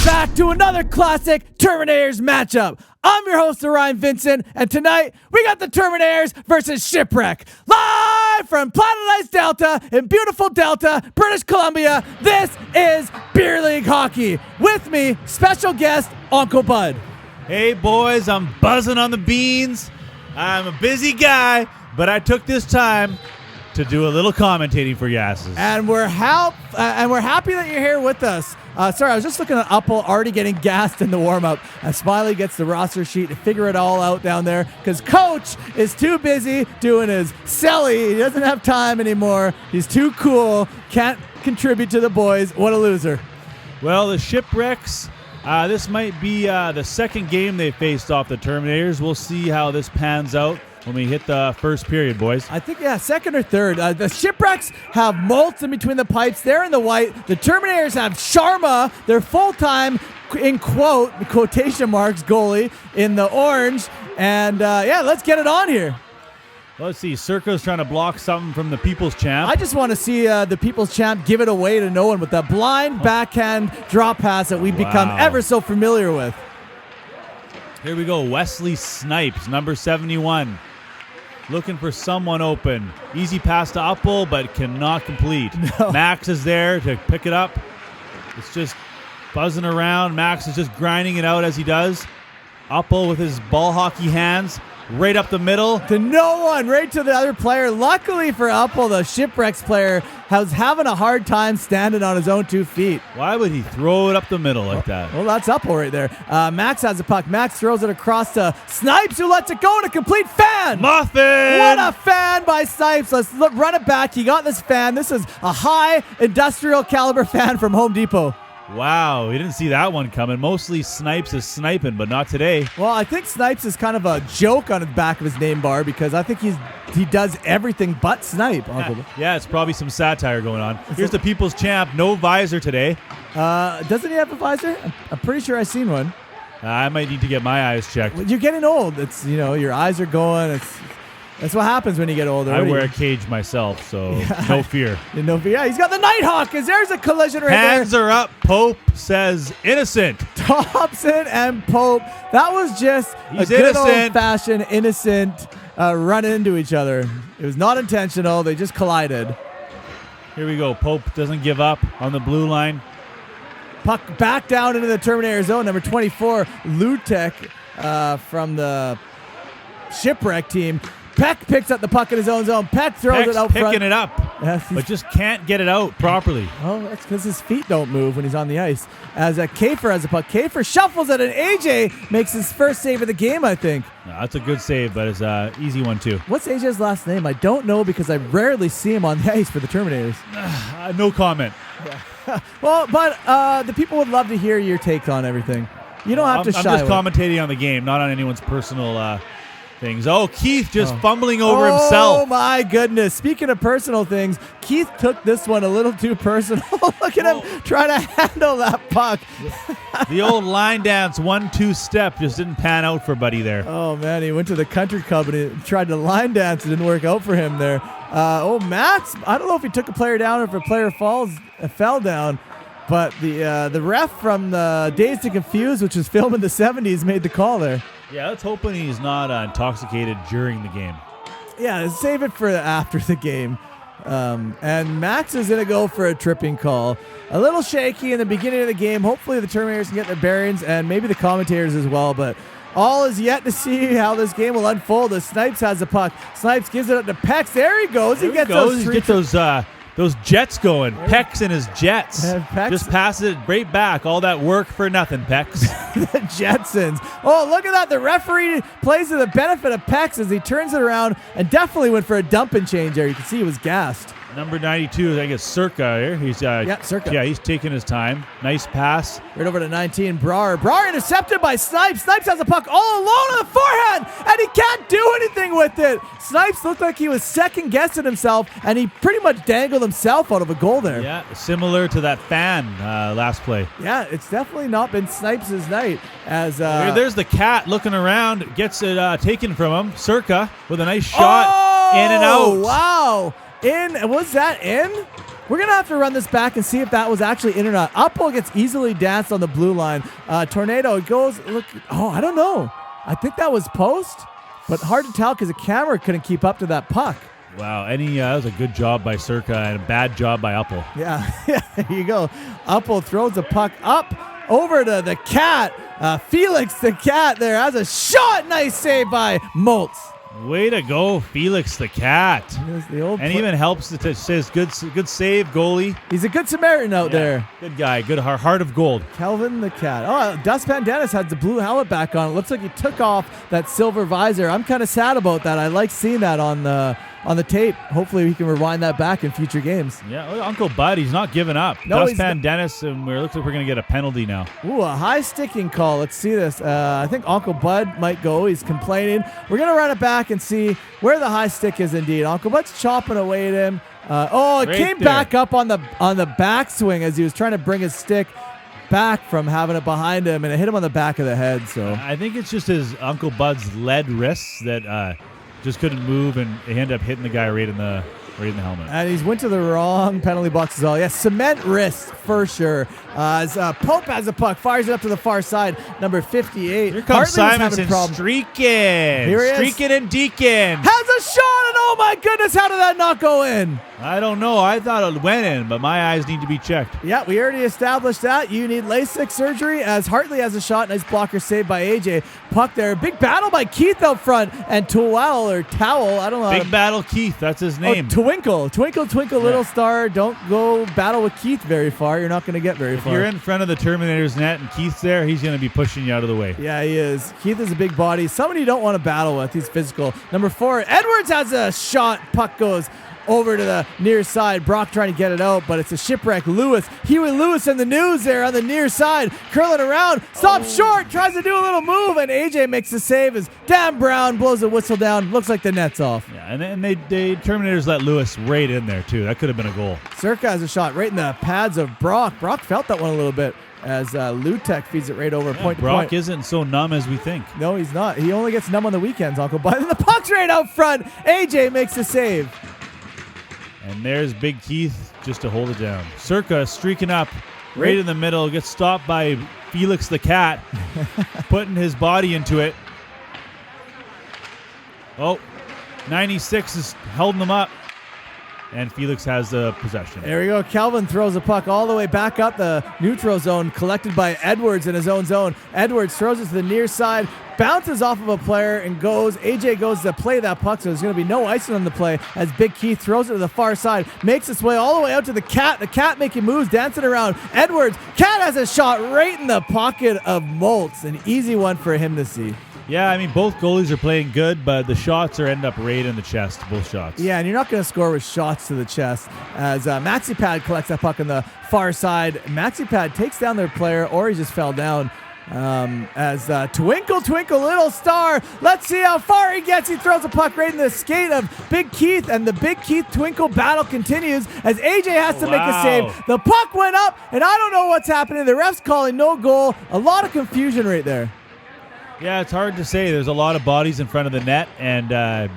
back to another classic Terminators matchup. I'm your host, Orion Vincent, and tonight we got the Terminators versus Shipwreck. Live from Planet Ice Delta in beautiful Delta, British Columbia, this is Beer League Hockey. With me, special guest, Uncle Bud. Hey boys, I'm buzzing on the beans. I'm a busy guy, but I took this time to do a little commentating for you asses. And we're happy that you're here with us. Sorry, I was just looking at Upple already getting gassed in the warm-up. Smiley gets the roster sheet to figure it all out down there because Coach is too busy doing his Celly. He doesn't have time anymore. He's too cool. Can't contribute to the boys. What a loser. Well, the Shipwrecks, this might be the second game they faced off the Terminators. We'll see how this pans out when we hit the first period, boys. I think, second or third. The Shipwrecks have Maltz in between the pipes. They're in the white. The Terminators have Sharma, their full-time, in quotation marks, goalie, in the orange. And, let's get it on here. Let's see. Circa's trying to block something from the People's Champ. I just want to see the People's Champ give it away to no one with that blind backhand drop pass that we've become ever so familiar with. Here we go. Wesley Snipes, number 71. Looking for someone open. Easy pass to Upple, but cannot complete. No. Max is there to pick it up. It's just buzzing around. Max is just grinding it out as he does. Upple with his ball hockey hands. Right up the middle. To no one, right to the other player. Luckily for Upple, the Shipwrecks player was having a hard time standing on his own 2 feet. Why would he throw it up the middle like that? Well, that's Upple right there. Max has the puck. Max throws it across to Snipes, who lets it go in a complete fan. Muffin! What a fan by Snipes. Let's run it back. He got this fan. This is a high industrial caliber fan from Home Depot. Wow, we didn't see that one coming. Mostly Snipes is sniping, but not today. Well, I think Snipes is kind of a joke on the back of his name bar because I think he does everything but snipe. Yeah, it's probably some satire going on. Here's the People's Champ. No visor today. Doesn't he have a visor? I'm pretty sure I've seen one. I might need to get my eyes checked. Well, you're getting old. It's your eyes are going. That's what happens when you get older. I wear a cage myself, so no fear. No fear. Yeah, he's got the Nighthawk. There's a collision right there. Hands are up. Pope says innocent. Thompson and Pope. That was just a good old-fashioned innocent run into each other. It was not intentional. They just collided. Here we go. Pope doesn't give up on the blue line. Puck back down into the Terminator zone. Number 24, Lutek from the Shipwreck team. Peck picks up the puck in his own zone. Peck throws it out front. Picking it up, but just can't get it out properly. Oh, that's because his feet don't move when he's on the ice. As Kafer has a puck. Kafer shuffles it, and AJ makes his first save of the game, I think. No, that's a good save, but it's an easy one, too. What's AJ's last name? I don't know because I rarely see him on the ice for the Terminators. No comment. Yeah. Well, but the people would love to hear your take on everything. You don't have to shy I'm just commentating on the game, not on anyone's personal things. Oh, Keith just fumbling over himself. Oh, my goodness. Speaking of personal things, Keith took this one a little too personal. Look at him trying to handle that puck. The old line dance 1-2 step just didn't pan out for Buddy there. Oh, man. He went to the country club and he tried to line dance. It didn't work out for him there. Max, I don't know if he took a player down or if a player fell down. But the ref from the Dazed and Confused, which was filmed in the 70s, made the call there. Yeah, let's hoping he's not intoxicated during the game. Yeah, save it for after the game. And Max is going to go for a tripping call. A little shaky in the beginning of the game. Hopefully the Terminators can get their bearings and maybe the commentators as well. But all is yet to see how this game will unfold as Snipes has the puck. Snipes gives it up to Pex. There he goes. He gets those jets going. Pex and his jets. Just passes it right back. All that work for nothing, Pex. The Jetsons. Oh, look at that. The referee plays to the benefit of Pex as he turns it around and definitely went for a dump and change there. You can see he was gassed. Number 92, I think it's Circa here. He's Circa. Yeah, he's taking his time. Nice pass. Right over to 19, Brar. Brar intercepted by Snipes. Snipes has a puck all alone on the forehand, and he can't do anything with it. Snipes looked like he was second-guessing himself, and he pretty much dangled himself out of a goal there. Yeah, similar to that fan last play. Yeah, it's definitely not been Snipes' night. As there's the cat looking around, gets it taken from him. Circa with a nice shot, in and out. Wow. Was that in? We're going to have to run this back and see if that was actually in or not. Upple gets easily danced on the blue line. Tornado goes, look, I don't know. I think that was post, but hard to tell because the camera couldn't keep up to that puck. Wow, that was a good job by Circa and a bad job by Upple. Yeah, there you go. Upple throws the puck up over to the Cat. Felix the Cat there has a shot. Nice save by Moltz. Way to go, Felix the Cat. And even helps to says good save, goalie. He's a good Samaritan out there. Good guy, good heart of gold. Kelvin the Cat. Oh, Dustpan Dennis had the blue helmet back on. It looks like he took off that silver visor. I'm kind of sad about that. I like seeing that on the tape. Hopefully we can rewind that back in future games. Yeah, Uncle Bud, he's not giving up. No, Dustpan Dennis, and it looks like we're going to get a penalty now. Ooh, a high sticking call. Let's see this. I think Uncle Bud might go. He's complaining. We're going to run it back and see where the high stick is indeed. Uncle Bud's chopping away at him. It came back up on the backswing as he was trying to bring his stick back from having it behind him, and it hit him on the back of the head. So I think it's just his Uncle Bud's lead wrists that just couldn't move, and he ended up hitting the guy right in the helmet. And he's went to the wrong penalty box as well. Yeah, cement wrist for sure. As Pope has a puck, fires it up to the far side, number 58. Here comes Simonson streaking. Here he is. Streaking and deaking. Has a shot, and oh my goodness, how did that not go in? I don't know. I thought it went in, but my eyes need to be checked. Yeah, we already established that. You need LASIK surgery as Hartley has a shot. Nice blocker saved by AJ. Puck there. Big battle by Keith out front. And Towel, I don't know. Big battle Keith. That's his name. Twinkle, little star. Don't go battle with Keith very far. You're not going to get very far. If you're in front of the Terminators net and Keith's there, he's going to be pushing you out of the way. Yeah, he is. Keith is a big body. Somebody you don't want to battle with. He's physical. Number 4, Edwards has a shot. Puck goes over to the near side. Brock trying to get it out, but it's a Shipwreck. Huey Lewis in the news there on the near side. Curling around. Stops short. Tries to do a little move, and AJ makes the save as Dan Brown blows the whistle down. Looks like the net's off. Yeah, and they Terminators let Lewis right in there, too. That could have been a goal. Circa has a shot right in the pads of Brock. Brock felt that one a little bit as Lutek feeds it right over point to point. Brock isn't so numb as we think. No, he's not. He only gets numb on the weekends, Uncle Bud. And the puck's right out front. AJ makes the save. And there's Big Keith just to hold it down. Circa streaking up right in the middle. Gets stopped by Felix the Cat. Putting his body into it. 96 is holding them up. And Felix has the possession. There we go. Kelvin throws a puck all the way back up the neutral zone, collected by Edwards in his own zone. Edwards throws it to the near side, bounces off of a player and goes. AJ goes to play that puck, so there's going to be no icing on the play as Big Keith throws it to the far side, makes its way all the way out to the Cat. The Cat making moves, dancing around. Edwards. Cat has a shot right in the pocket of Moltz. An easy one for him to see. Yeah, I mean, both goalies are playing good, but the shots end up right in the chest, both shots. Yeah, and you're not going to score with shots to the chest as MaxiPad collects that puck on the far side. MaxiPad takes down their player, or he just fell down. As Twinkle, Twinkle, Little Star. Let's see how far he gets. He throws a puck right in the skate of Big Keith, and the Big Keith Twinkle battle continues as AJ has to make a save. The puck went up, and I don't know what's happening. The ref's calling no goal. A lot of confusion right there. Yeah, it's hard to say. There's a lot of bodies in front of the net, and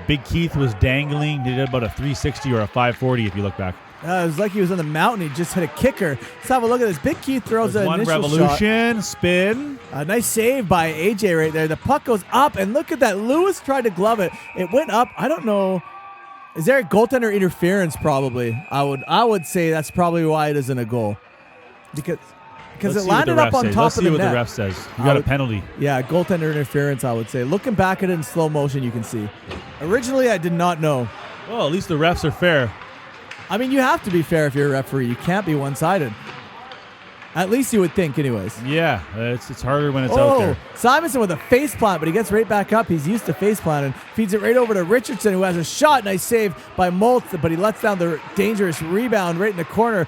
Big Keith was dangling. He did about a 360 or a 540 if you look back. It was like he was on the mountain. He just hit a kicker. Let's have a look at this. Big Keith throws an initial revolution, shot. Spin. A nice save by AJ right there. The puck goes up, and look at that. Lewis tried to glove it. It went up. I don't know. Is there a goaltender interference? Probably. I would say that's probably why it isn't a goal. Because it landed up on top of the net. Let's see what the ref says. You got a penalty. Yeah, goaltender interference, I would say. Looking back at it in slow motion, you can see. Originally, I did not know. Well, at least the refs are fair. I mean, you have to be fair if you're a referee. You can't be one-sided. At least you would think, anyways. Yeah, it's harder when it's out there. Simonson with a face plant, but he gets right back up. He's used to face planting. Feeds it right over to Richardson, who has a shot. Nice save by Moltz, but he lets down the dangerous rebound right in the corner.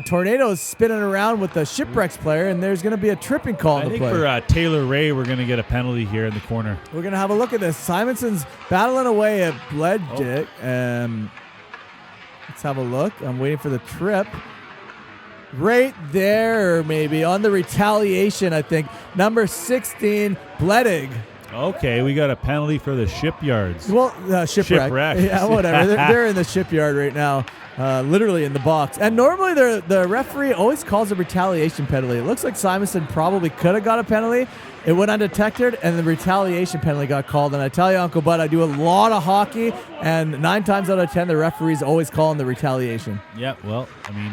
Tornado's spinning around with the Shipwreck's player, and there's going to be a tripping call in the play. I think for Taylor Ray, we're going to get a penalty here in the corner. We're going to have a look at this. Simonson's battling away at Bledjic. Let's have a look. I'm waiting for the trip. Right there, maybe, on the retaliation, I think. Number 16, Bledig. Okay, we got a penalty for the Shipyards. Well, Shipwreck. Shipwreck. Yeah, whatever. They're in the shipyard right now. literally in the box. And normally the referee always calls a retaliation penalty. It looks like Simonson probably could have got a penalty. It went undetected, and the retaliation penalty got called. And I tell you, Uncle Bud, I do a lot of hockey, and 9 times out of 10, the referee's always calling the retaliation. Yeah, well, I mean,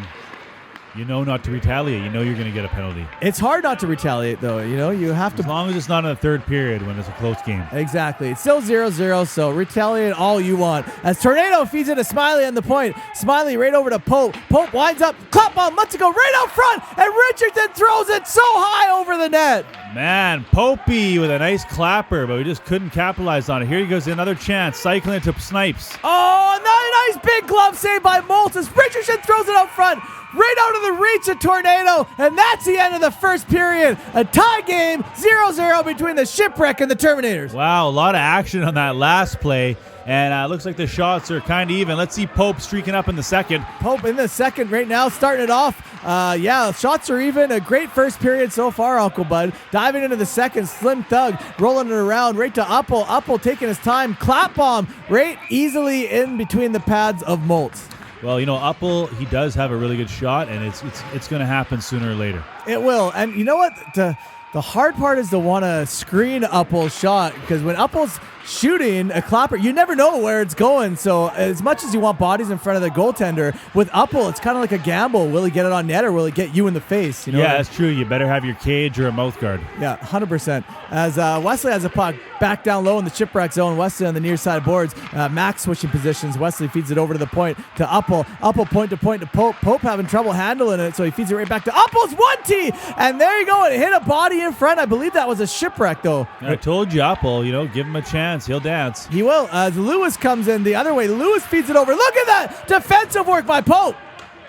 you know not to retaliate. You know you're going to get a penalty. It's hard not to retaliate, though. You know, you have to. As long as it's not in the third period when it's a close game. Exactly. It's still 0-0, so retaliate all you want. As Tornado feeds it to Smiley on the point. Smiley right over to Pope. Pope winds up. Clap on. Lets it go right out front. And Richardson throws it so high over the net. Man, Popey with a nice clapper, but we just couldn't capitalize on it. Here he goes, another chance, cycling it to Snipes. Oh, nice big glove save by Moltes. Richardson throws it out front, right out of the reach of Tornado, and that's the end of the first period. A tie game, 0-0 between the Shipwreck and the Terminators. Wow, a lot of action on that last play, and looks like the shots are kind of even. Let's see Pope streaking up in the second. Pope in the second right now, starting it off. Yeah, shots are even. A great first period so far, Uncle Bud. Diving into the second, Slim Thug rolling it around right to Uppel. Uppel taking his time. Clap bomb right easily in between the pads of Moltz. Well, you know, Uppel, he does have a really good shot, and it's going to happen sooner or later. It will. And you know what? The hard part is to want to screen Uppel's shot, because when Uppel's shooting a clapper, you never know where it's going. So as much as you want bodies in front of the goaltender, with Uppel, it's kind of like a gamble. Will he get it on net, or will he get you in the face? You know that's true. You better have your cage or a mouth guard. Yeah, 100%. As Wesley has a puck back down low in the Shipwreck zone. Wesley on the near side boards. Max switching positions. Wesley feeds it over to the point to Uppel. Uppel point to Pope. Pope having trouble handling it, so he feeds it right back to Uppel's 1T. And there you go. It hit a body in front. I believe that was a Shipwreck, though. I told you, Uppel, give him a chance. He'll dance. He will. As Lewis comes in the other way, Lewis feeds it over. Look at that defensive work by Pope.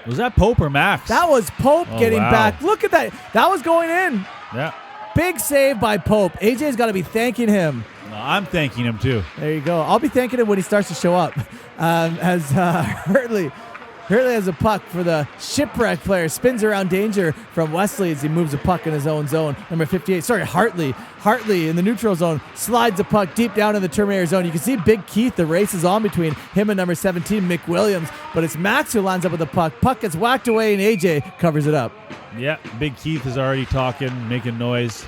Was that Pope or Max? That was Pope getting back. Look at that. That was going in. Yeah. Big save by Pope. AJ's got to be thanking him. Well, I'm thanking him too. There you go. I'll be thanking him when he starts to show up. As Hurtley has a puck for the Shipwreck player. Spins around danger from Wesley as he moves a puck in his own zone. Number 58. Sorry, Hartley. Hartley in the neutral zone slides a puck deep down in the Terminator zone. You can see Big Keith. The race is on between him and number 17, Mick Williams. But it's Max who lines up with the puck. Puck gets whacked away and AJ covers it up. Yeah, Big Keith is already talking, making noise.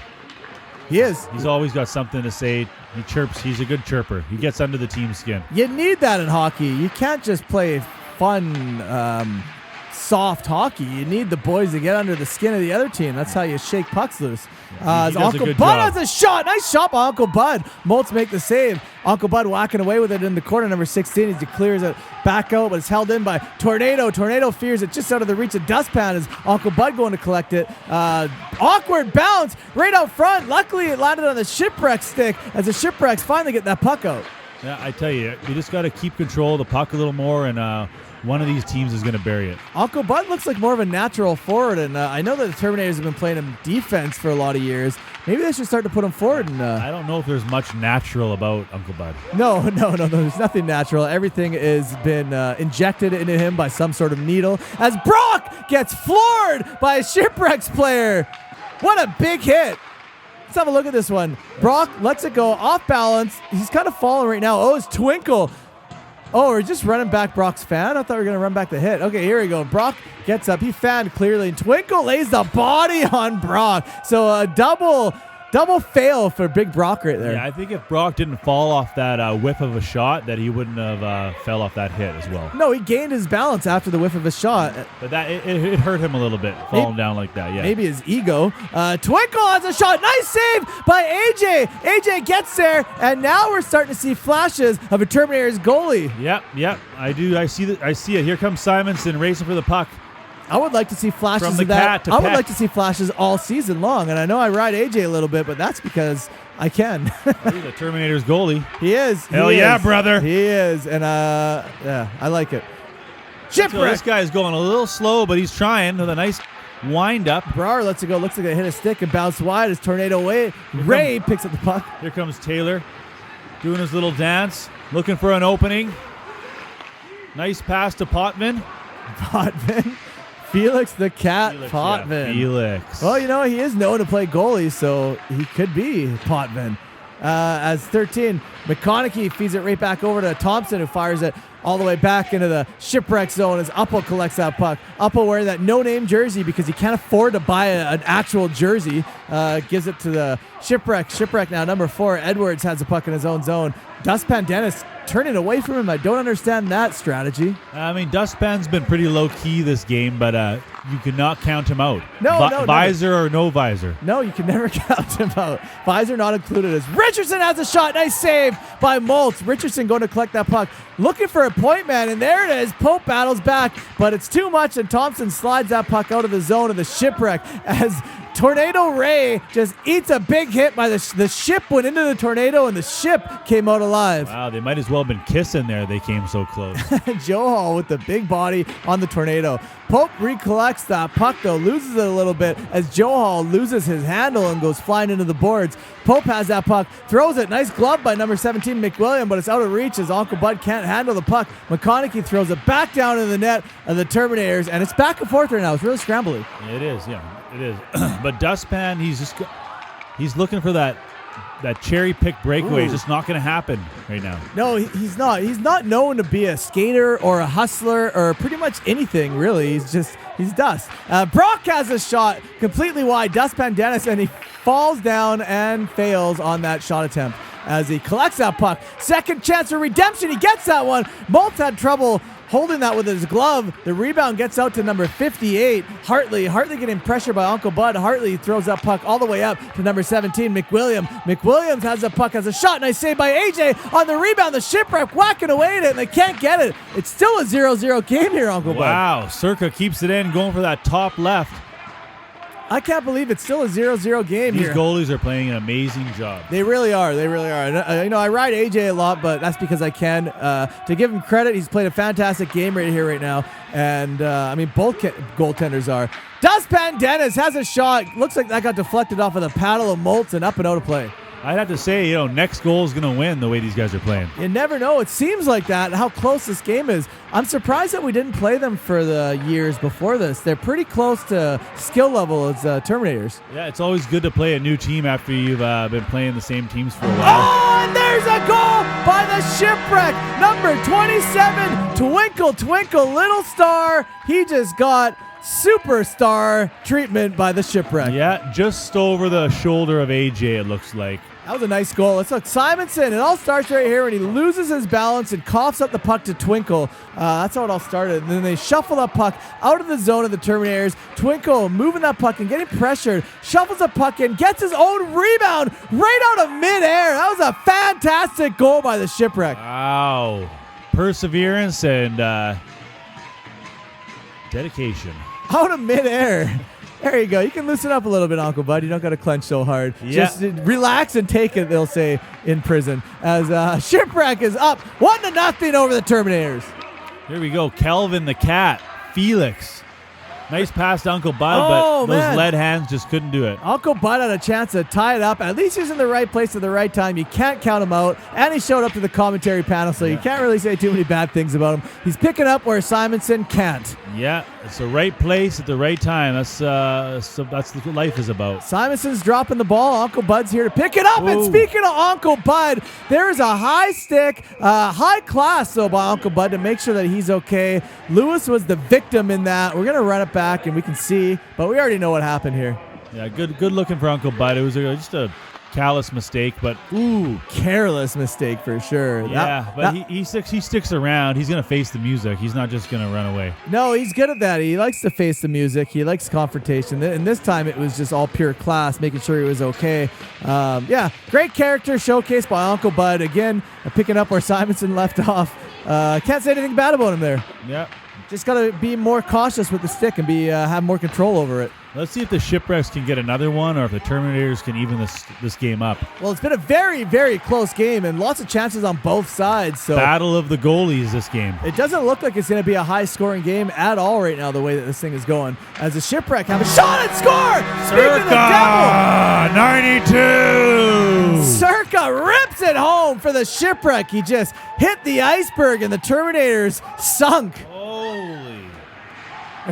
He is. He's always got something to say. He chirps. He's a good chirper. He gets under the team's skin. You need that in hockey. You can't just play fun, soft hockey. You need the boys to get under the skin of the other team. That's how you shake pucks loose. Uncle Bud has a shot. Nice shot by Uncle Bud. Moltz make the save. Uncle Bud whacking away with it in the corner, number 16, as he clears it back out, but it's held in by Tornado. Tornado fears it just out of the reach of Dustpan as Uncle Bud going to collect it. Awkward bounce right out front. Luckily, it landed on the Shipwreck stick as the Shipwrecks finally get that puck out. Yeah, I tell you just got to keep control of the puck a little more, and one of these teams is going to bury it. Uncle Bud looks like more of a natural forward, and I know that the Terminators have been playing him defense for a lot of years. Maybe they should start to put him forward. And I don't know if there's much natural about Uncle Bud. No. There's nothing natural. Everything has been injected into him by some sort of needle. As Brock gets floored by a Shipwrecks player. What a big hit. Let's have a look at this one. Brock lets it go off balance. He's kind of falling right now. Oh, it's Twinkle. Oh, we're just running back Brock's fan? I thought we were going to run back the hit. Okay, here we go. Brock gets up. He fanned clearly. And Twinkle lays the body on Brock. So a double fail for Big Brock right there. Yeah, I think if Brock didn't fall off that whiff of a shot, that he wouldn't have fell off that hit as well. No, he gained his balance after the whiff of a shot. But that it hurt him a little bit, falling down like that, yeah. Maybe his ego. Twinkle has a shot. Nice save by AJ. AJ gets there, and now we're starting to see flashes of a Terminator's goalie. Yep. I do. I see it. Here comes Simonson racing for the puck. I would like to see flashes From the of that. cat to I would pet. like to see flashes all season long, and I know I ride AJ a little bit, but that's because I can. He's the Terminator's goalie. He is. Hell yeah, brother. He is, and yeah, I like it. So Shipwreck. this guy's going a little slow, but he's trying with a nice wind up. Brar lets it go. Looks like it hit a stick and bounced wide as Tornado away. Ray picks up the puck. Here comes Taylor doing his little dance, looking for an opening. Nice pass to Potvin. Felix the Cat Potvin. Yeah, Felix. Well, he is known to play goalie, so he could be Potvin. as 13. McConaughey feeds it right back over to Thompson, who fires it all the way back into the Shipwreck zone as Upple collects that puck. Upple wearing that no-name jersey because he can't afford to buy an actual jersey. Gives it to the Shipwreck. Shipwreck now, number 4. Edwards has the puck in his own zone. Dustpan Dennis turning away from him. I don't understand that strategy. I mean, Dustpan's been pretty low-key this game, but you cannot count him out. No, visor or no visor. No, you can never count him out. Visor not included as Richardson has a shot. Nice save by Moltz. Richardson going to collect that puck. Looking for a point man, and there it is. Pope battles back, but it's too much, and Thompson slides that puck out of the zone of the Shipwreck as Tornado Ray just eats a big hit by the ship went into the tornado, and the ship came out alive. Wow, they might as well have been kissing there. They came so close. Joe Hall with the big body on the tornado. Pope recollects that puck, though, loses it a little bit as Joe Hall loses his handle and goes flying into the boards. Pope has that puck, throws it. Nice glove by number 17, McWilliam, but it's out of reach as Uncle Bud can't handle the puck. McConaughey throws it back down in the net of the Terminators, and it's back and forth right now. It's really scrambly. It is, yeah. It is. But Dustpan, he's looking for that cherry pick breakaway. It's just not going to happen right now. No, he's not. He's not known to be a skater or a hustler or pretty much anything, really. He's dust. Brock has a shot completely wide. Dustpan Dennis, and he falls down and fails on that shot attempt as he collects that puck. Second chance for redemption. He gets that one. Moltz had trouble holding that with his glove. The rebound gets out to number 58, Hartley. Hartley getting pressure by Uncle Bud. Hartley throws that puck all the way up to number 17, McWilliam. McWilliams has the puck, has a shot. Nice save by AJ on the rebound. The Shipwreck whacking away at it, and they can't get it. It's still a 0-0 game here, Uncle Bud. Wow, Circa keeps it in, going for that top left. I can't believe it's still a 0-0 game These here. goalies are playing an amazing job. They really are. They really are. And, I ride AJ a lot, but that's because I can. To give him credit, he's played a fantastic game right here, right now. And, both goaltenders are. Dustpan Dennis has a shot. Looks like that got deflected off of the paddle of Moltz and up and out of play. I'd have to say, next goal is going to win the way these guys are playing. You never know. It seems like that, how close this game is. I'm surprised that we didn't play them for the years before this. They're pretty close to skill level as Terminators. Yeah, it's always good to play a new team after you've been playing the same teams for a while. Oh, and there's a goal by the Shipwreck. Number 27, Twinkle, Twinkle, Little Star. He just got superstar treatment by the Shipwreck. Yeah, just over the shoulder of AJ, it looks like. That was a nice goal. Let's look. Simonson. It all starts right here when he loses his balance and coughs up the puck to Twinkle. That's how it all started. And then they shuffle that puck out of the zone of the Terminators. Twinkle moving that puck and getting pressured. Shuffles the puck in. Gets his own rebound right out of midair. That was a fantastic goal by the Shipwreck. Wow. Perseverance and dedication. Out of midair. There you go. You can loosen up a little bit, Uncle Bud. You don't got to clench so hard. Yeah. Just relax and take it, they'll say in prison. As Shipwreck is up 1-0 over the Terminators. Here we go. Kelvin the Cat. Felix. Nice pass to Uncle Bud, but those lead hands just couldn't do it. Uncle Bud had a chance to tie it up. At least he's in the right place at the right time. You can't count him out. And he showed up to the commentary panel, so you can't really say too many bad things about him. He's picking up where Simonson can't. Yeah, it's the right place at the right time. That's what life is about. Simonson's dropping the ball. Uncle Bud's here to pick it up. Whoa. And speaking of Uncle Bud, there is a high stick, high class, though, by Uncle Bud to make sure that he's okay. Lewis was the victim in that. We're going to run it back, and we can see, but we already know what happened here. Yeah, good looking for Uncle Bud. It was just a callous mistake, but careless mistake for sure. Yeah, he sticks around. He's gonna face the music. He's not just gonna run away. No, he's good at that. He likes to face the music. He likes confrontation. And this time it was just all pure class, making sure he was okay. Great character showcased by Uncle Bud. Again, picking up where Simonson left off. Can't say anything bad about him there. Yeah. Just got to be more cautious with the stick and have more control over it. Let's see if the Shipwrecks can get another one or if the Terminators can even this game up. Well, it's been a very, very close game and lots of chances on both sides. So battle of the goalies this game. It doesn't look like it's going to be a high-scoring game at all right now, the way that this thing is going. As the Shipwreck have a shot and score! Circa 92! Circa rips it home for the Shipwreck. He just hit the iceberg and the Terminators sunk.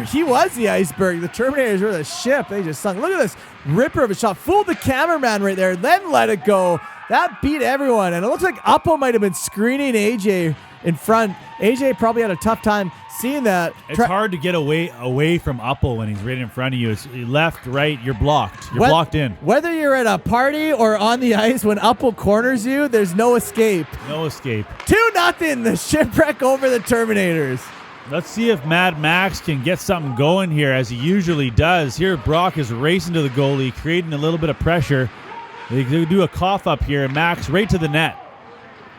He was the iceberg. The Terminators were the ship. They just sunk. Look at this ripper of a shot. Fooled the cameraman right there, then let it go. That beat everyone. And it looks like Uppo might have been screening AJ in front. AJ probably had a tough time seeing that. It's hard to get away from Uppo when he's right in front of you. It's left, right, you're blocked. You're blocked in. Whether you're at a party or on the ice, when Uppo corners you, there's no escape. No escape. 2-0, the Shipwreck over the Terminators. Let's see if Mad Max can get something going here, as he usually does. Here, Brock is racing to the goalie, creating a little bit of pressure. They do a cough up here, and Max right to the net.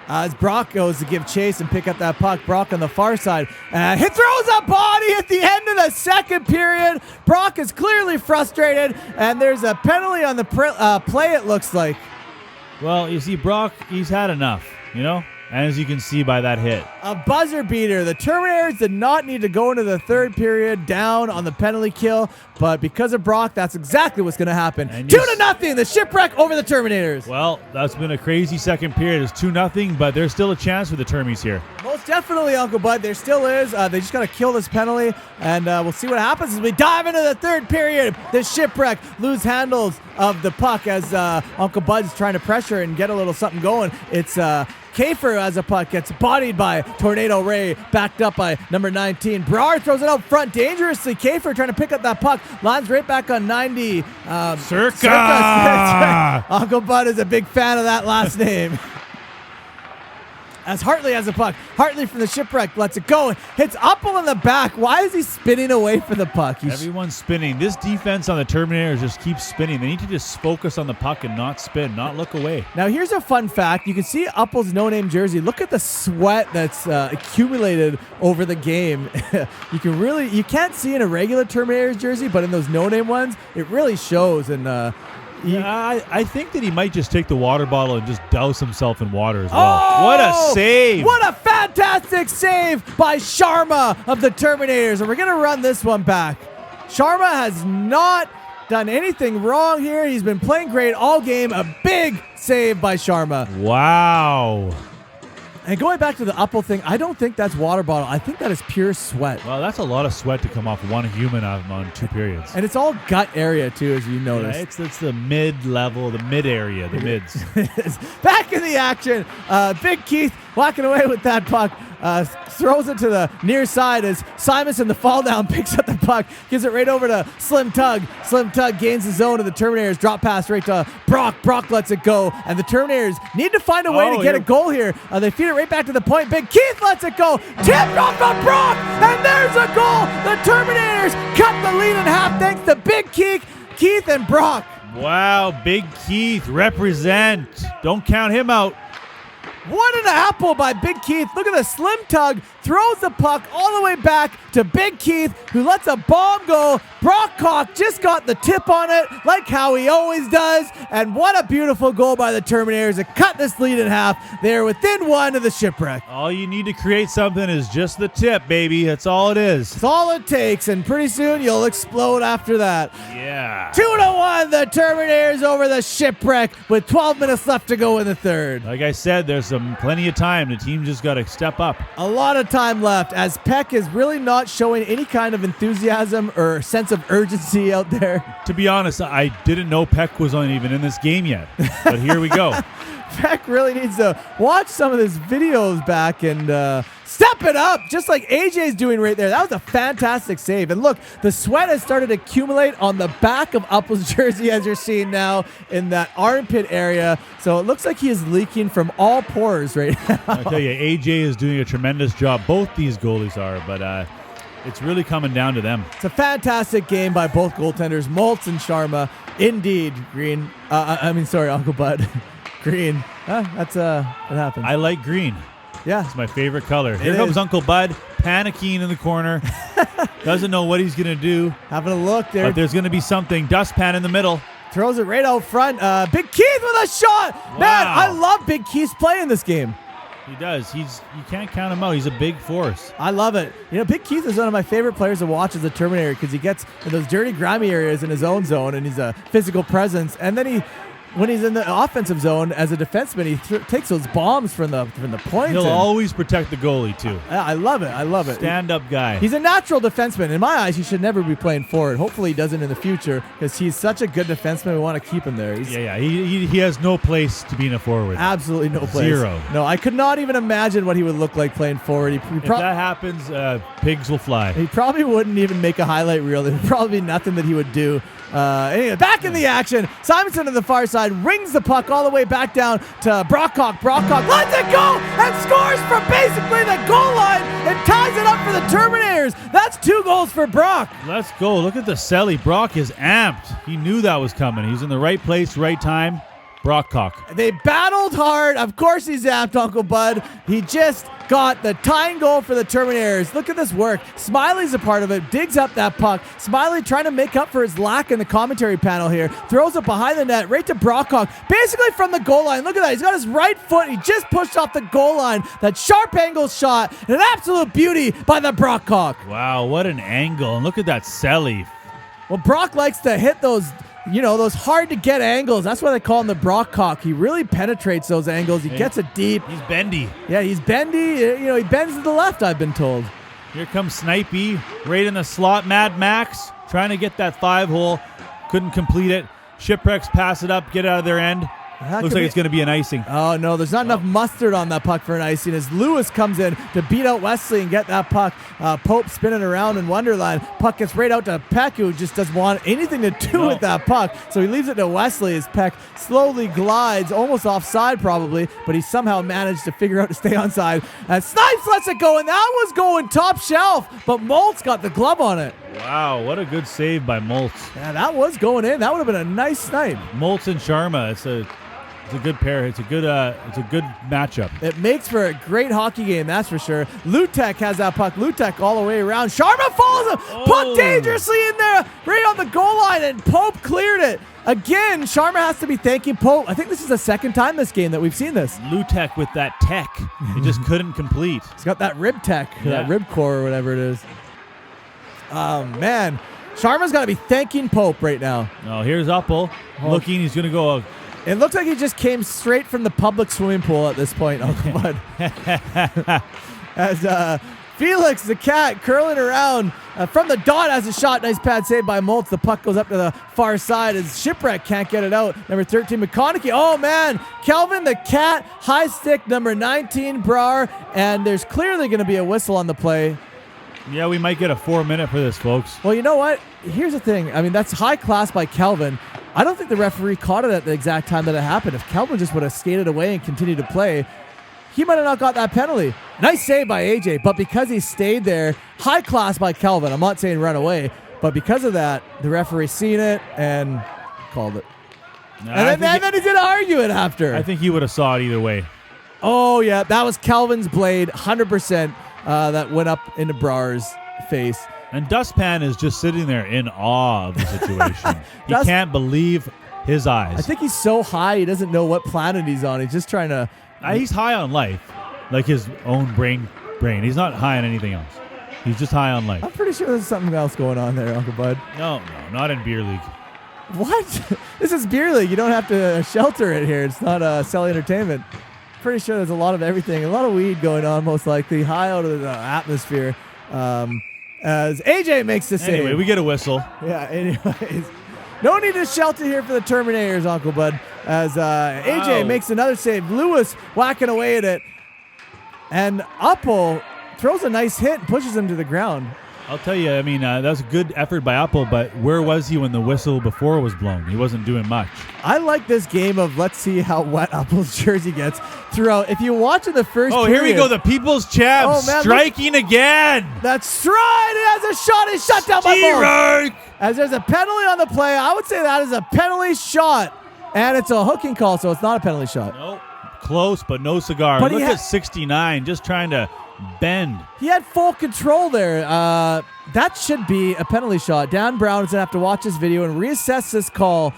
As Brock goes to give chase and pick up that puck, Brock on the far side. And he throws a body at the end of the second period. Brock is clearly frustrated, and there's a penalty on the play, it looks like. Well, you see, Brock, he's had enough, you know? As you can see by that hit. A buzzer beater. The Terminators did not need to go into the third period down on the penalty kill, but because of Brock, that's exactly what's going to happen. 2-0, the Shipwreck over the Terminators. Well, that's been a crazy second period. It's 2-0, but there's still a chance for the Termies here. Most definitely, Uncle Bud. There still is. They just got to kill this penalty, and we'll see what happens as we dive into the third period. The Shipwreck lose handles of the puck as Uncle Bud's trying to pressure and get a little something going. It's Kafer as a puck gets bodied by Tornado Ray, backed up by number 19. Brouwer throws it out front dangerously. Kafer trying to pick up that puck. Lands right back on 90. Circa! Uncle Bud is a big fan of that last name. As Hartley has a puck. Hartley from the Shipwreck lets it go. Hits Uppo in the back. Why is he spinning away from the puck? Everyone's spinning. This defense on the Terminators just keeps spinning. They need to just focus on the puck and not spin, not look away. Now, here's a fun fact. You can see Uppo's no-name jersey. Look at the sweat that's accumulated over the game. You can't see in a regular Terminators jersey, but in those no-name ones, it really shows. And I think that he might just take the water bottle and just douse himself in water as well. What a save! What a fantastic save by Sharma of the Terminators. And we're going to run this one back. Sharma has not done anything wrong here. He's been playing great all game. A big save by Sharma. Wow. And going back to the Uppo thing, I don't think that's water bottle. I think that is pure sweat. Well, that's a lot of sweat to come off one human on 2 periods. And it's all gut area, too, as you notice. Yeah, it's the mid-level, the mid-area, the mids. Back in the action. Big Keith walking away with that puck. Throws it to the near side as Simonson, the fall down, picks up the puck, gives it right over to Slim Tug. Slim Tug gains the zone of the Terminators. Drop pass right to Brock. Brock lets it go. And the Terminators need to find a way to get a goal here. They feed it right back to the point. Big Keith lets it go. Tipped off of Brock. And there's a goal. The Terminators cut the lead in half thanks to Big Keith and Brock. Wow, Big Keith, represent. Don't count him out. 1.5 by Big Keith. Look at the Slim Tug. Throws the puck all the way back to Big Keith, who lets a bomb go. Brock Cock just got the tip on it, like how he always does. And what a beautiful goal by the Terminators to cut this lead in half. They're within 1 of the Shipwreck. All you need to create something is just the tip, baby. That's all it is. That's all it takes, and pretty soon you'll explode after that. Yeah. 2-1, the Terminators over the Shipwreck with 12 minutes left to go in the third. Like I said, there's plenty of time. The team just got to step up. A lot of time left, as Peck is really not showing any kind of enthusiasm or sense of urgency out there. To be honest, I didn't know Peck was even in this game yet, but here we go. Peck really needs to watch some of his videos back and step it up, just like AJ's doing right there. That was a fantastic save. And look, the sweat has started to accumulate on the back of Uppo's jersey, as you're seeing now in that armpit area. So it looks like he is leaking from all pores right now. I tell you, AJ is doing a tremendous job. Both these goalies are, but it's really coming down to them. It's a fantastic game by both goaltenders, Maltz and Sharma. Indeed, Green. Uncle Bud. Green. That's what happened. I like green. Yeah. It's my favorite color. Here comes Uncle Bud, panicking in the corner. Doesn't know what he's going to do. Having a look there. But there's going to be something. Dustpan in the middle. Throws it right out front. Big Keith with a shot. Wow. Man, I love Big Keith's play in this game. He does. You can't count him out. He's a big force. I love it. Big Keith is one of my favorite players to watch as a Terminator because he gets in those dirty, grimy areas in his own zone, and he's a physical presence. And then he when he's in the offensive zone as a defenseman, he takes those bombs from the point. He'll always protect the goalie, too. I love it. Stand-up guy. He's a natural defenseman. In my eyes, he should never be playing forward. Hopefully he doesn't in the future because he's such a good defenseman. We want to keep him there. He has no place to be in a forward. Absolutely no place. Zero. No, I could not even imagine what he would look like playing forward. If that happens, pigs will fly. He probably wouldn't even make a highlight reel. There would probably be nothing that he would do. Anyway, back in the action. Simonson on the far side rings the puck all the way back down to Brockhock. Brockhock lets it go and scores from basically the goal line and ties it up for the Terminators. That's 2 goals for Brock. Let's go. Look at the Celly. Brock is amped. He knew that was coming. He's in the right place, right time. Brockhock. They battled hard. Of course he's amped, Uncle Bud. He just got the tying goal for the Terminators. Look at this work. Smiley's a part of it. Digs up that puck. Smiley trying to make up for his lack in the commentary panel here. Throws it behind the net right to Brockhock. Basically from the goal line. Look at that. He's got his right foot. He just pushed off the goal line. That sharp angle shot. An absolute beauty by the Brockhock. Wow, what an angle. And look at that Celly. Well, Brock likes to hit those hard to get angles. That's why they call him the Brockhock. He really penetrates those angles. He gets it deep. He's bendy. Yeah, he's bendy. He bends to the left, I've been told. Here comes Snipey, right in the slot. Mad Max trying to get that 5-hole. Couldn't complete it. Shipwrecks pass it up, get out of their end. Looks like it's going to be an icing. Oh, no, there's not enough mustard on that puck for an icing as Lewis comes in to beat out Wesley and get that puck. Pope spinning around in Wonderland. Puck gets right out to Peck, who just doesn't want anything to do with that puck. So he leaves it to Wesley as Peck slowly glides, almost offside probably, but he somehow managed to figure out to stay onside. And Snipes lets it go, and that was going top shelf, but Moltz got the glove on it. Wow, what a good save by Moltz. Yeah, that was going in. That would have been a nice snipe. Moltz and Sharma, it's a good pair. It's a good matchup. It makes for a great hockey game, that's for sure. Lutek has that puck. Lutek all the way around. Sharma follows him. Puck dangerously in there, right on the goal line, and Pope cleared it. Again, Sharma has to be thanking Pope. I think this is the second time this game that we've seen this. Lutek with that tech. He just couldn't complete. He's got that rib tech, that rib core or whatever it is. Oh, man. Sharma's got to be thanking Pope right now. Oh, here's Uppel looking. He's going to go. It looked like he just came straight from the public swimming pool at this point, Uncle Bud. As Felix, the cat, curling around from the dot has a shot. Nice pad save by Moltz. The puck goes up to the far side as Shipwreck can't get it out. Number 13, McConaughey. Oh, man. Kelvin, the cat, high stick, number 19, Brar. And there's clearly going to be a whistle on the play. Yeah, we might get a 4-minute for this, folks. Well, you know what? Here's the thing. I mean, that's high class by Kelvin. I don't think the referee caught it at the exact time that it happened. If Kelvin just would have skated away and continued to play, he might have not got that penalty. Nice save by AJ, but because he stayed there, high class by Kelvin. I'm not saying run away, but because of that, the referee seen it and called it. And then he didn't argue it after. I think he would have saw it either way. Oh, yeah. That was Kelvin's blade, 100%, that went up into Brar's face. And Dustpan is just sitting there in awe of the situation. He can't believe his eyes. I think he's so high he doesn't know what planet he's on. He's just trying to... He's high on life, like his own brain. He's not high on anything else. He's just high on life. I'm pretty sure there's something else going on there, Uncle Bud. No, not in Beer League. What? This is Beer League. You don't have to shelter it here. It's not Cellyentertainment. Pretty sure there's a lot of everything. A lot of weed going on, most likely. High out of the atmosphere. As AJ makes the save. Anyway, we get a whistle. Yeah, anyways. No need to shelter here for the Terminators, Uncle Bud. As AJ makes another save. Lewis whacking away at it. And Uppel throws a nice hit and pushes him to the ground. I'll tell you, I mean, that was a good effort by Uppel, but where was he when the whistle before was blown? He wasn't doing much. I like this game of let's see how wet Uppel's jersey gets throughout. If you watch in the first period, here we go, the People's Champ striking again. That's right. It has a shot. It's shut down by Moltz. As there's a penalty on the play, I would say that is a penalty shot. And it's a hooking call, so it's not a penalty shot. Nope. Close, but no cigar. Look at 69, just trying to bend. He had full control there. That should be a penalty shot. Dan Brown is going to have to watch this video and reassess this call.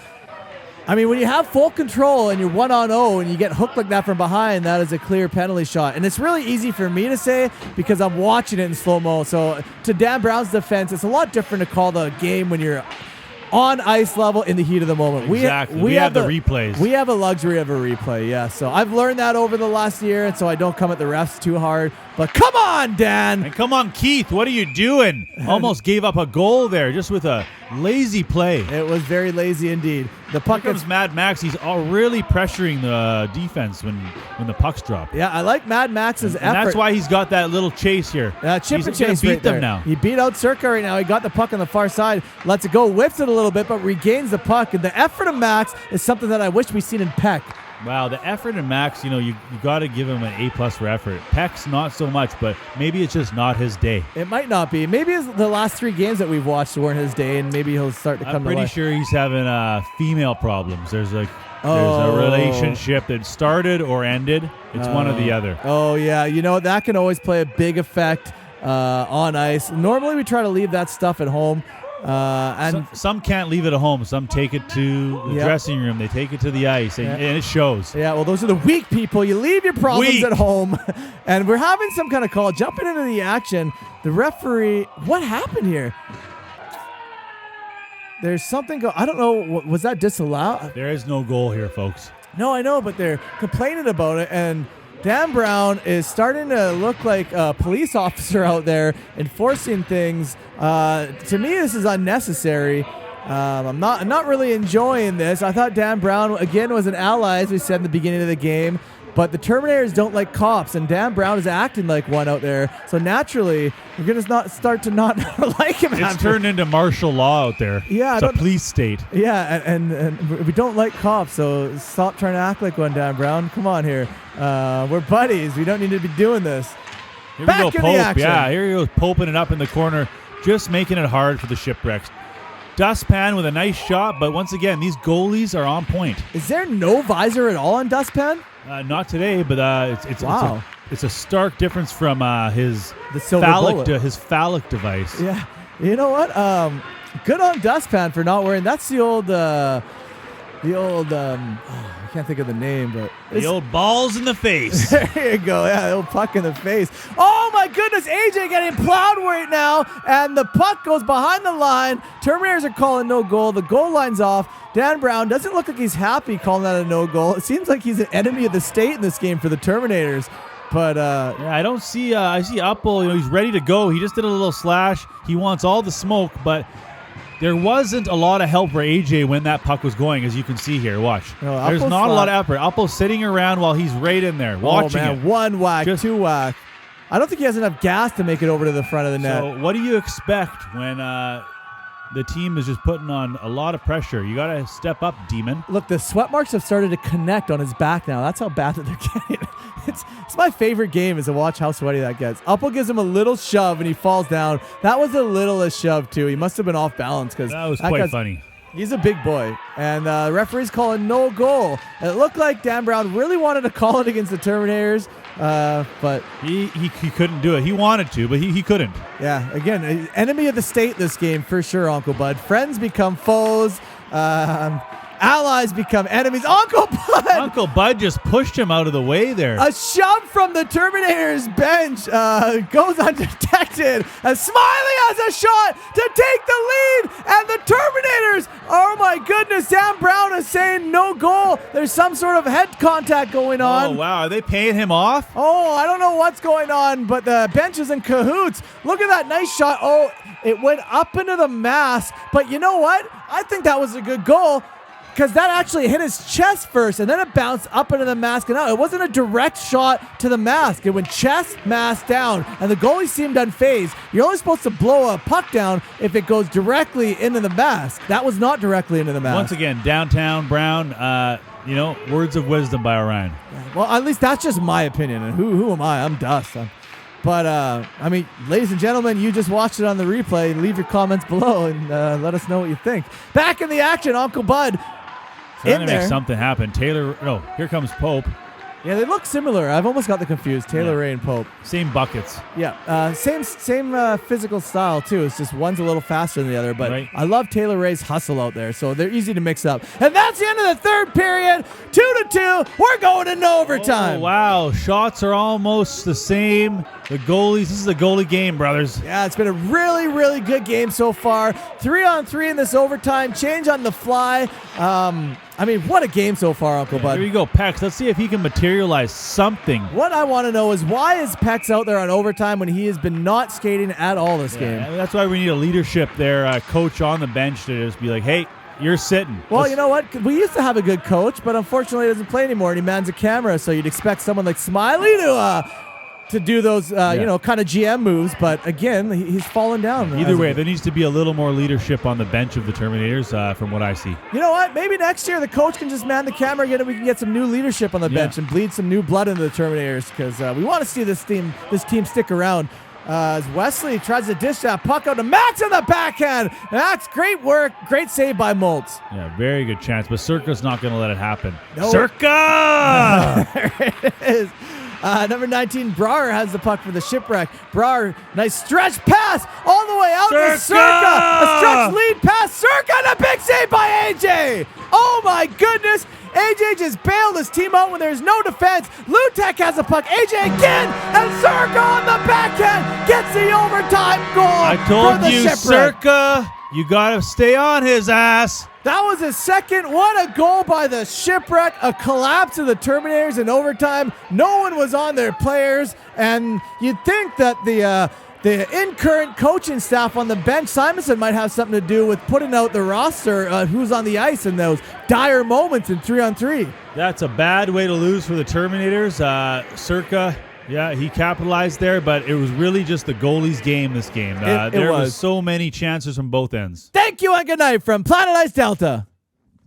I mean, when you have full control and you're 1-on-0 and you get hooked like that from behind, that is a clear penalty shot. And it's really easy for me to say because I'm watching it in slow-mo. So to Dan Brown's defense, it's a lot different to call the game when you're on ice level in the heat of the moment. Exactly. We have the replays. We have a luxury of a replay, yeah. So I've learned that over the last year, and so I don't come at the refs too hard. But come on, Dan. And come on, Keith. What are you doing? Almost gave up a goal there just with a lazy play. It was very lazy indeed. The puck comes Mad Max. He's really pressuring the defense when the pucks drop. Yeah, I like Mad Max's effort. And that's why he's got that little chase here. Chip and chase He's gonna beat them there. now. He beat out Circa right now. He got the puck on the far side, lets it go, whips it a little bit, but regains the puck. And the effort of Max is something that I wish we'd seen in Peck. Wow, the effort in Max, you got to give him an A+ for effort. Peck's not so much, but maybe it's just not his day. It might not be. Maybe it's the last 3 games that we've watched weren't his day, and maybe he'll start to come to life. I'm pretty sure he's having female problems. There's a relationship that started or ended. It's one or the other. Oh, yeah. That can always play a big effect on ice. Normally, we try to leave that stuff at home. And some can't leave it at home. Some take it to the dressing room. They take it to the ice, and it shows. Yeah, well, those are the weak people. You leave your problems at home. And we're having some kind of call. Jumping into the action, the referee, what happened here? There's something I don't know. Was that disallowed? There is no goal here, folks. No, I know, but they're complaining about it, and Dan Brown is starting to look like a police officer out there enforcing things. To me, this is unnecessary. I'm not really enjoying this. I thought Dan Brown, again, was an ally, as we said in the beginning of the game. But the Terminators don't like cops, and Dan Brown is acting like one out there. So naturally, we're going to start to not like him. It's turned into martial law out there. Yeah, it's a police state. Yeah, and we don't like cops, so stop trying to act like one, Dan Brown. Come on here. We're buddies. We don't need to be doing this. Here Back we go, in Pope. the action. Yeah, here he goes, poping it up in the corner, just making it hard for the Shipwrecks. Dustpan with a nice shot, but once again, these goalies are on point. Is there no visor at all on Dustpan? Not today, but it's a stark difference from his phallic device. Yeah, you know what? Good on Dustpan for not wearing. That's the old. I can't think of the name, but the old balls in the face. There you go. Yeah, the old puck in the face. Oh my goodness, AJ getting plowed right now, and the puck goes behind the line. Terminators are calling no goal. The goal line's off. Dan Brown doesn't look like he's happy calling that a no goal. It seems like he's an enemy of the state in this game for the Terminators. But I don't see. I see Uppel. He's ready to go. He just did a little slash. He wants all the smoke, but there wasn't a lot of help for AJ when that puck was going, as you can see here. Watch. No, there's not a lot of effort. Uppel's sitting around while he's right in there watching it. One whack, two whack. I don't think he has enough gas to make it over to the front of the net. So what do you expect when the team is just putting on a lot of pressure? You got to step up, Demon. Look, the sweat marks have started to connect on his back now. That's how bad that they're getting. It's my favorite game is to watch how sweaty that gets. Uppel gives him a little shove and he falls down. That was the littlest shove too. He must have been off balance because that was quite funny. He's a big boy, and the referee's calling no goal. It looked like Dan Brown really wanted to call it against the Terminators, but he couldn't do it. He wanted to, but he couldn't. Yeah, again, enemy of the state this game for sure, Uncle Bud. Friends become foes. Allies become enemies. Uncle Bud just pushed him out of the way there. A shove from the Terminator's bench goes undetected. And Smiley has a shot to take the lead. And the Terminators, oh my goodness, Dan Brown is saying no goal. There's some sort of head contact going on. Oh, wow. Are they paying him off? Oh, I don't know what's going on, but the bench is in cahoots. Look at that nice shot. Oh, it went up into the mask. But you know what? I think that was a good goal, because that actually hit his chest first, and then it bounced up into the mask and out. It wasn't a direct shot to the mask. It went chest, mask down, and the goalie seemed unfazed. You're only supposed to blow a puck down if it goes directly into the mask. That was not directly into the mask. Once again, downtown Brown, words of wisdom by Orion. Well, at least that's just my opinion, and who am I? I'm dust. But, ladies and gentlemen, you just watched it on the replay. Leave your comments below and let us know what you think. Back in the action, Uncle Bud. Trying to make something happen. Here comes Pope. Yeah, they look similar. I've almost got them confused. Taylor Ray and Pope. Same buckets. Yeah, same physical style too. It's just one's a little faster than the other. But right. I love Taylor Ray's hustle out there, so they're easy to mix up. And that's the end of the third period. 2-2. We're going into overtime. Oh, wow, shots are almost the same. The goalies, this is a goalie game, brothers. Yeah, it's been a really, really good game so far. 3-on-3 in this overtime, change on the fly. What a game so far, Uncle Bud. Here you go, Pex. Let's see if he can materialize something. What I want to know is why is Pex out there on overtime when he has been not skating at all this game? That's why we need a leadership there, coach on the bench to just be like, hey, you're sitting. Well, you know what? We used to have a good coach, but unfortunately he doesn't play anymore, and he mans a camera, so you'd expect someone like Smiley to do those, kind of GM moves. But again, he's fallen down. Either way, there needs to be a little more leadership on the bench of the Terminators from what I see. You know what? Maybe next year the coach can just man the camera again and we can get some new leadership on the bench and bleed some new blood into the Terminators because we want to see this team stick around. As Wesley tries to dish that puck out to Max in the backhand. That's great work. Great save by Moltz. Yeah, very good chance. But Circa's not going to let it happen. No. Circa! There it is. Number 19, Brar has the puck for the Shipwreck. Brar, nice stretch pass all the way out to Circa. A stretch lead pass. Circa and a big save by AJ. Oh my goodness. AJ just bailed his team out when there's no defense. Lutek has the puck. AJ again, and Circa on the backhand gets the overtime goal. I told for the you, Shipwreck. Circa, you got to stay on his ass. That was his second. What a goal by the Shipwreck. A collapse of the Terminators in overtime. No one was on their players, and you'd think that the in-current coaching staff on the bench, Simonson, might have something to do with putting out the roster, who's on the ice in those dire moments in 3-on-3. That's a bad way to lose for the Terminators. Circa, yeah, he capitalized there, but it was really just the goalie's game this game. There was so many chances from both ends. Thank you and good night from Planet Ice Delta.